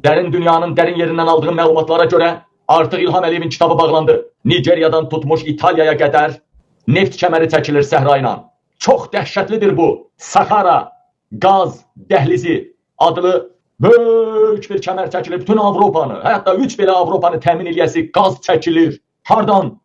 Derin dünyanın derin yerinden aldığım məlumatlara göre artık İlham Əliyevin kitabı bağlandı. Nigeriyadan tutmuş İtalya'ya kadar neft kəməri çəkilir səhrayla. Çok dəhşətlidir bu. Sahara gaz dəhlizi adlı böyük bir kəmər çəkilir. Bütün Avropanı, hatta 3 belə Avropanı təmin eləyəsi gaz çəkilir. Hardan?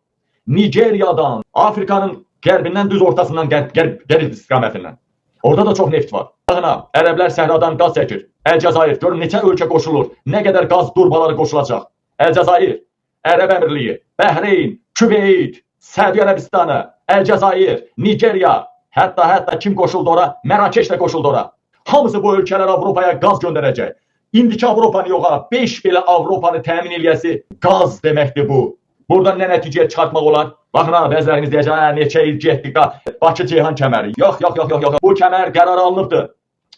Nigeriyadan, Afrikanın qərbindən düz ortasından qərb istiqamətindən. Orada da çox neft var. Baxına, Ərəblər səhradan qaz çəkir. Əlcəzair, görün neçə ölkə qoşulur, nə qədər qaz durbaları qoşulacaq. Əlcəzair, Ərəb Əmirliyi, Bəhreyn, Küveyt, Səudiyyə Ərəbistanı, Əlcəzair, Nigeriya, hətta kim qoşuldu ora? Mərakeş də qoşuldu ora. Hamısı bu ölkələr Avropaya qaz göndərəcək. İndiki Avropanı yox ha, 5 belə Avropanı təmin eləyəsi qaz deməkdir bu. Buradan nə nəticəyə çıxartmaq olar? Baxın ha, bəziləriniz deyəcək, neçə il getdik ha, Bakı-Ceyhan kəməri. Yox. Bu kəmər qərar alınıbdır.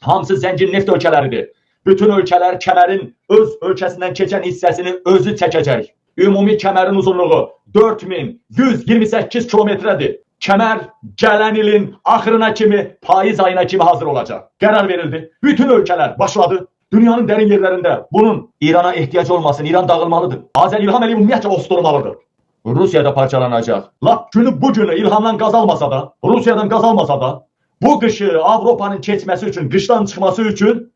Hamısı zəngin neft ölkələridir. Bütün ölkələr kəmərin öz ölkəsindən keçən hissəsini özü çəkəcək. Ümumi kəmərin uzunluğu 4128 kilometrədir. Kəmər gələn ilin axırına kimi, payız ayına kimi hazır olacaq. Qərar verildi. Bütün ölkələr başladı. Dünyanın derin yerlərində bunun İrana ehtiyac olmasın, İran dağılmalıdır. İlham Əliyev ümumiyyətlə osturmalıdır. Rusiyada parçalanacaq. Lap günü bugünü İlhamdan qaz almasa da, Rusiyadan qaz almasa da, bu qışı Avropanın keçməsi üçün, qışdan çıxması üçün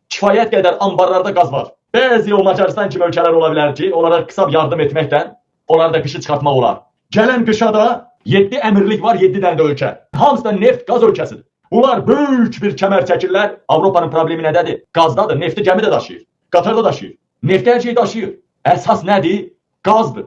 kifayət qədər ambarlarda qaz var. Bəzi o Macaristan kimi ölkələr ola bilər ki, onlara qısa yardım etməkdən onlara da qışı çıxartmaq olar. Gələn qışa da 7 əmirlik var, 7 dənə də ölkə. Hamısı da neft, qaz ölkəsidir. Bunlar böyük bir kəmər çəkirlər. Avropanın problemi nədədir? Qazdadır. Nefti gəmi də daşıyır. Qatarda daşıyır. Nefti hər şeyi daşıyır. Əsas nədir? Qazdır.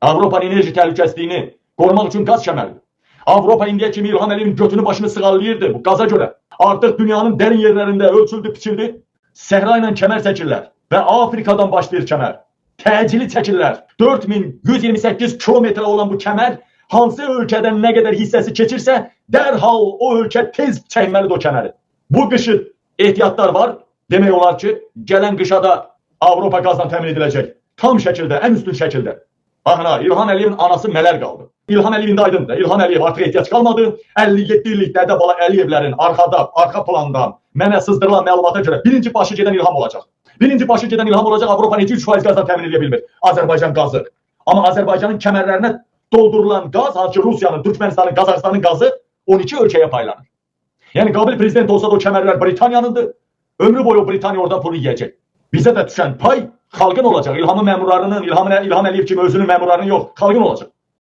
Avropanın enerji təhlükəsizliyini qorumaq üçün qaz kəməridir. Avropa indiyə kimi İlham Əliyevin götünü başını sığallayırdı bu qaza görə. Artıq dünyanın derin yerlərində ölçüldü, biçildi. Səhra ilə kəmər çəkirlər və Afrikadan başlayır kəmər. Təcili çəkirlər. 4128 kilometre olan bu kəmər hansı ölkədən nə qədər hissəsi keçirsə, dərhal o ölkə tez çəkməlidir o kəməri. Bu qışı ehtiyatlar var. Demək olar ki, gələn qışa da Avropa qazdan təmin ediləcək. Tam şəkildə, ən üstün şəkildə. Baxın ha, İlham Əliyevin anası mələr qaldı. İlham Əliyevin də aydındır. İlham Əliyev artıq ehtiyac qalmadı. 57 illik Dədə Bala Əliyevlərin arxa plandan mənə sızdırılan məlumata görə birinci başı gedən İlham olacaq. Birinci başı gedən İlham olacaq, Avropa 3% qazdan təmin edə bilmir. Azərbaycan qazı. Amma Azərbaycanın kəmərlərinə doldurulan qaz, halbuki Rusiyanın, Türkmenistanın, Qazaxıstanın qazı 12 ölkəyə paylanır. Yəni qabil prezident olsa da o kəmərlər Britaniyanındır. Ömrü boyu Britaniya oradan pulu yiyəcək. Bizə də düşən pay xalqın olacaq. İlhamın məmurlarının, İlham Əliyev kimi özünün məmurlarının yox, xalqın olacaq.